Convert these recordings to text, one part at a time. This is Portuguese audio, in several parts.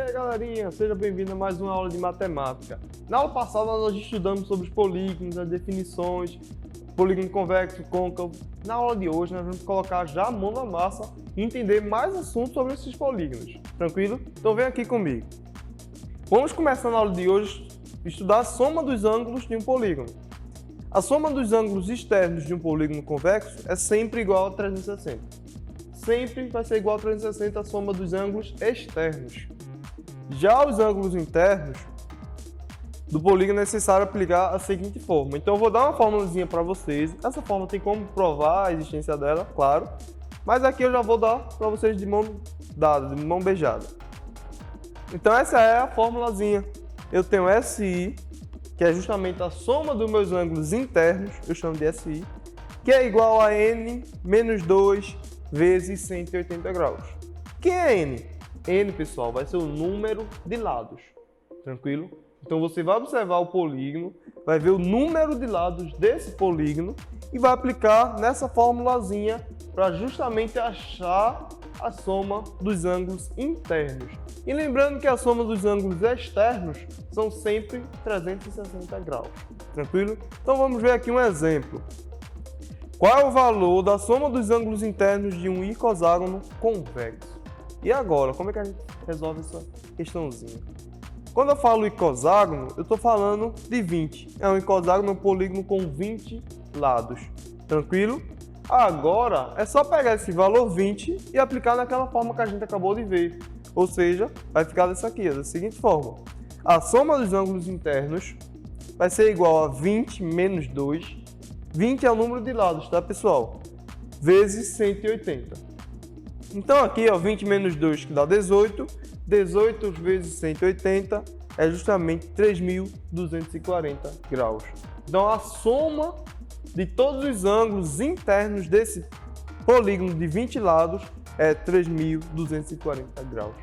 aí, galerinha, seja bem-vindo a mais uma aula de matemática. Na aula passada nós estudamos sobre os polígonos, as definições, polígono convexo, côncavo. Na aula de hoje nós vamos colocar já a mão na massa e entender mais assuntos sobre esses polígonos. Tranquilo? Então vem aqui comigo. Vamos começar na aula de hoje a estudar a soma dos ângulos de um polígono. A soma dos ângulos externos de um polígono convexo é sempre igual a 360. Sempre vai ser igual a 360 a soma dos ângulos externos. Já os ângulos internos do polígono é necessário aplicar a seguinte forma. Então eu vou dar uma formulazinha para vocês. Essa fórmula tem como provar a existência dela, claro. Mas aqui eu já vou dar para vocês de mão dada, de mão beijada. Então essa é a formulazinha. Eu tenho SI, que é justamente a soma dos meus ângulos internos, eu chamo de SI, que é igual a N menos 2 vezes 180 graus. Quem é N? N, pessoal, vai ser o número de lados. Tranquilo? Então você vai observar o polígono, vai ver o número de lados desse polígono e vai aplicar nessa formulazinha para justamente achar a soma dos ângulos internos. E lembrando que a soma dos ângulos externos são sempre 360 graus. Tranquilo? Então vamos ver aqui um exemplo. Qual é o valor da soma dos ângulos internos de um icosságono convexo? E agora, como é que a gente resolve essa questãozinha? Quando eu falo icosságono, eu estou falando de 20. É um icosságono, um polígono com 20 lados. Tranquilo? Agora, é só pegar esse valor 20 e aplicar naquela forma que a gente acabou de ver. Ou seja, vai ficar dessa aqui, da seguinte forma. A soma dos ângulos internos vai ser igual a 20 menos 2. 20 é o número de lados, tá, pessoal? Vezes 180. Então aqui, ó, 20 menos 2 que dá 18. 18 vezes 180 é justamente 3.240 graus. Então a soma de todos os ângulos internos desse polígono de 20 lados é 3.240 graus.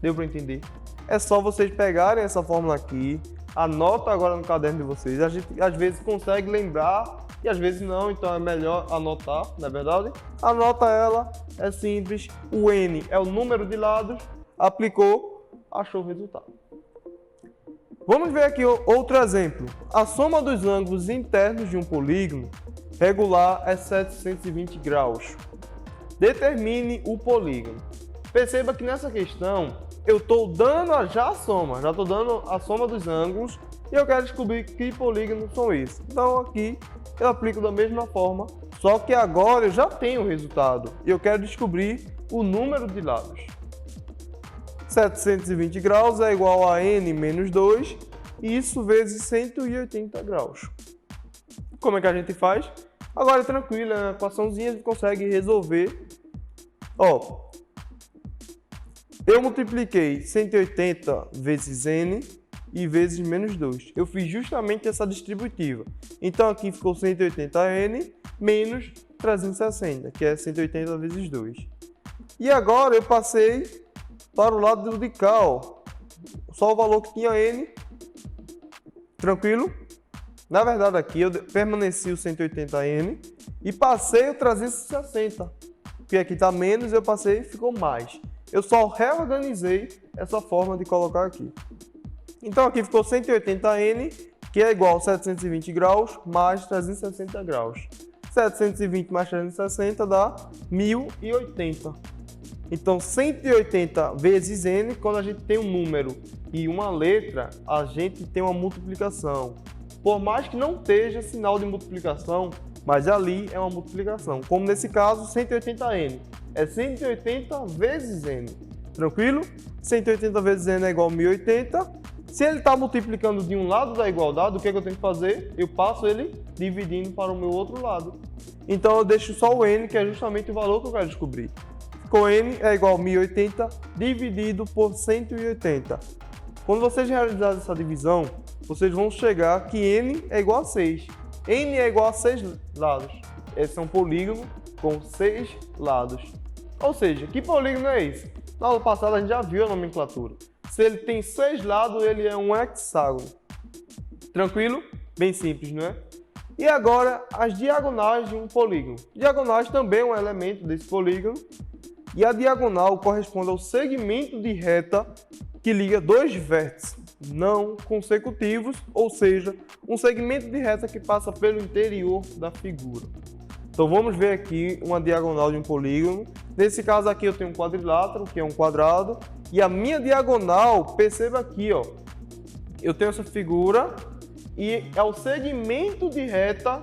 Deu para entender? É só vocês pegarem essa fórmula aqui, anota agora no caderno de vocês. A gente às vezes consegue lembrar e às vezes não, então é melhor anotar, não é verdade? Anota ela, é simples. O N é o número de lados, aplicou, achou o resultado. Vamos ver aqui outro exemplo. A soma dos ângulos internos de um polígono regular é 720 graus. Determine o polígono. Perceba que nessa questão eu estou dando já a soma, já estou dando a soma dos ângulos e eu quero descobrir que polígonos são esses. Então aqui eu aplico da mesma forma, só que agora eu já tenho o resultado e eu quero descobrir o número de lados. 720 graus é igual a N menos 2, isso vezes 180 graus. Como é que a gente faz? Agora é tranquilo, é uma equaçãozinha, a gente consegue resolver. Ó, eu multipliquei 180 vezes N e vezes menos 2. Eu fiz justamente essa distributiva. Então aqui ficou 180N menos 360, que é 180 vezes 2. E agora eu passei para o lado de cá, ó, só o valor que tinha N. Tranquilo? Na verdade aqui eu permaneci o 180N e passei o 360. Porque aqui está menos, eu passei e ficou mais. Eu só reorganizei essa forma de colocar aqui. Então aqui ficou 180N, que é igual a 720 graus mais 360 graus. 720 mais 360 dá 1080. Então 180 vezes N, quando a gente tem um número e uma letra, a gente tem uma multiplicação. Por mais que não esteja sinal de multiplicação, mas ali é uma multiplicação. Como nesse caso, 180N. É 180 vezes N. Tranquilo? 180 vezes N é igual a 1080. Se ele está multiplicando de um lado da igualdade, o que eu tenho que fazer? Eu passo ele dividindo para o meu outro lado. Então eu deixo só o N, que é justamente o valor que eu quero descobrir. Ficou N é igual a 1080 dividido por 180. Quando vocês realizarem essa divisão, vocês vão chegar que N é igual a 6. N é igual a 6 lados. Esse é um polígono com 6 lados. Ou seja, que polígono é esse? Na aula passada a gente já viu a nomenclatura. Se ele tem 6 lados, ele é um hexágono. Tranquilo? Bem simples, não é? E agora, as diagonais de um polígono. Diagonais também é um elemento desse polígono. E a diagonal corresponde ao segmento de reta que liga dois vértices não consecutivos, ou seja, um segmento de reta que passa pelo interior da figura. Então vamos ver aqui uma diagonal de um polígono. Nesse caso aqui eu tenho um quadrilátero, que é um quadrado, e a minha diagonal, perceba aqui, ó, eu tenho essa figura e é o segmento de reta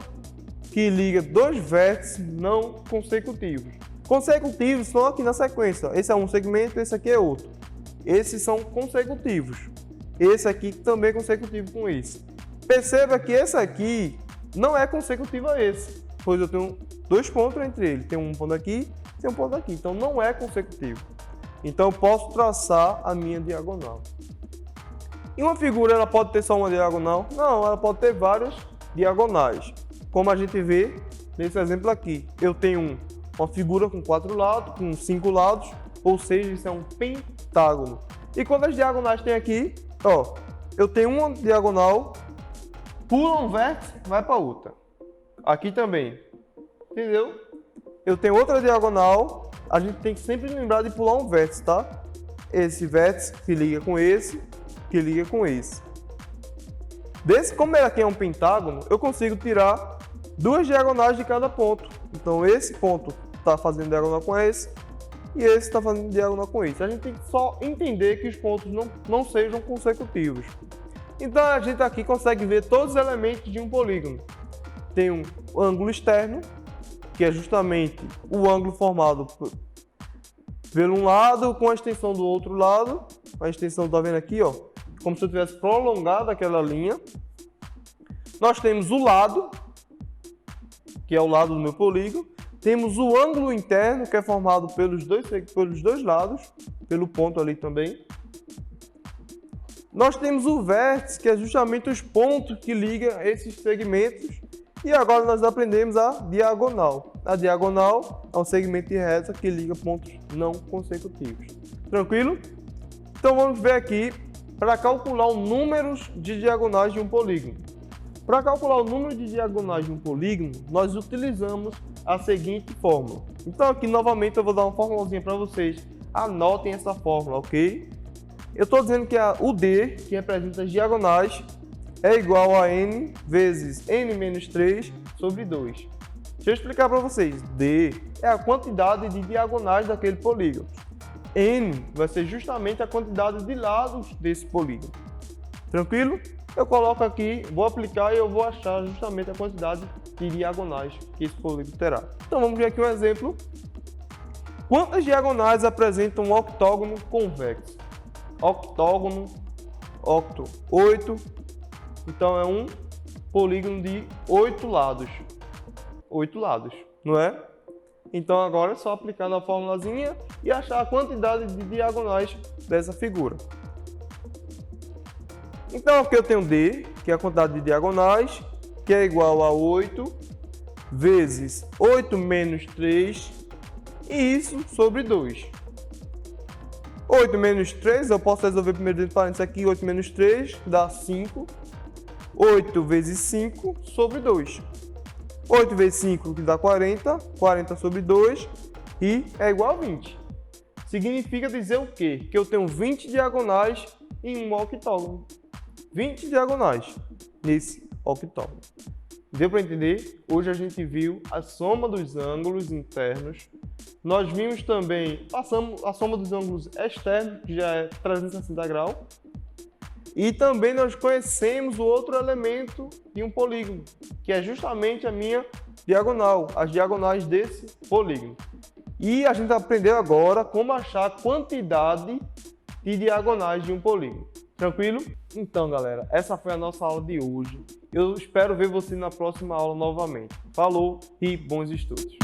que liga dois vértices não consecutivos. Consecutivos são aqui na sequência. Esse é um segmento, esse aqui é outro. Esses são consecutivos. Esse aqui também é consecutivo com esse. Perceba que esse aqui não é consecutivo a esse, pois eu tenho dois pontos entre eles. Tem um ponto aqui, tem um ponto aqui. Então não é consecutivo. Então eu posso traçar a minha diagonal. E uma figura ela pode ter só uma diagonal? Não, ela pode ter várias diagonais. Como a gente vê nesse exemplo aqui. Eu tenho uma figura com 4 lados, com 5 lados, ou seja, isso é um pentágono. E quantas diagonais tem aqui? Ó, eu tenho uma diagonal, pula um vértice, vai para outra. Aqui também, entendeu? Eu tenho outra diagonal, a gente tem que sempre lembrar de pular um vértice, tá? Esse vértice que liga com esse, que liga com esse. Como aqui é um pentágono, eu consigo tirar duas diagonais de cada ponto. Então esse ponto está fazendo diagonal com esse, e esse está fazendo diagonal com esse. A gente tem que só entender que os pontos não sejam consecutivos. Então a gente aqui consegue ver todos os elementos de um polígono. Tem um ângulo externo, que é justamente o ângulo formado pelo um lado com a extensão do outro lado. A extensão está vendo aqui, ó, como se eu tivesse prolongado aquela linha. Nós temos o lado, que é o lado do meu polígono. Temos o ângulo interno, que é formado pelos dois lados, pelo ponto ali também. Nós temos o vértice, que é justamente os pontos que ligam esses segmentos. E agora nós aprendemos a diagonal. A diagonal é um segmento de reta que liga pontos não consecutivos. Tranquilo? Então vamos ver aqui para calcular o número de diagonais de um polígono. Para calcular o número de diagonais de um polígono, nós utilizamos a seguinte fórmula. Então aqui novamente eu vou dar uma formulazinha para vocês. Anotem essa fórmula, ok? Eu estou dizendo que o D, que representa as diagonais, é igual a n vezes n menos 3 sobre 2. Deixa eu explicar para vocês. D é a quantidade de diagonais daquele polígono. N vai ser justamente a quantidade de lados desse polígono. Tranquilo? Eu coloco aqui, vou aplicar e eu vou achar justamente a quantidade de diagonais que esse polígono terá. Então vamos ver aqui um exemplo. Quantas diagonais apresentam um octógono convexo? Octógono, octo, 8. Então é um polígono de 8 lados. 8 lados, não é? Então agora é só aplicar na formulazinha e achar a quantidade de diagonais dessa figura. Então aqui eu tenho D, que é a quantidade de diagonais, que é igual a 8 vezes 8 menos 3, e isso sobre 2. 8 menos 3, eu posso resolver primeiro dentro de parênteses aqui, 8 menos 3 dá 5. 8 vezes 5 sobre 2. 8 vezes 5 que dá 40, 40 sobre 2 e é igual a 20. Significa dizer o quê? Que eu tenho 20 diagonais em um octógono. 20 diagonais nesse octógono. Deu para entender? Hoje a gente viu a soma dos ângulos internos. Nós vimos também a soma dos ângulos externos, que já é 360 graus. E também nós conhecemos o outro elemento de um polígono, que é justamente a minha diagonal, as diagonais desse polígono. E a gente aprendeu agora como achar a quantidade de diagonais de um polígono. Tranquilo? Então, galera, essa foi a nossa aula de hoje. Eu espero ver você na próxima aula novamente. Falou e bons estudos!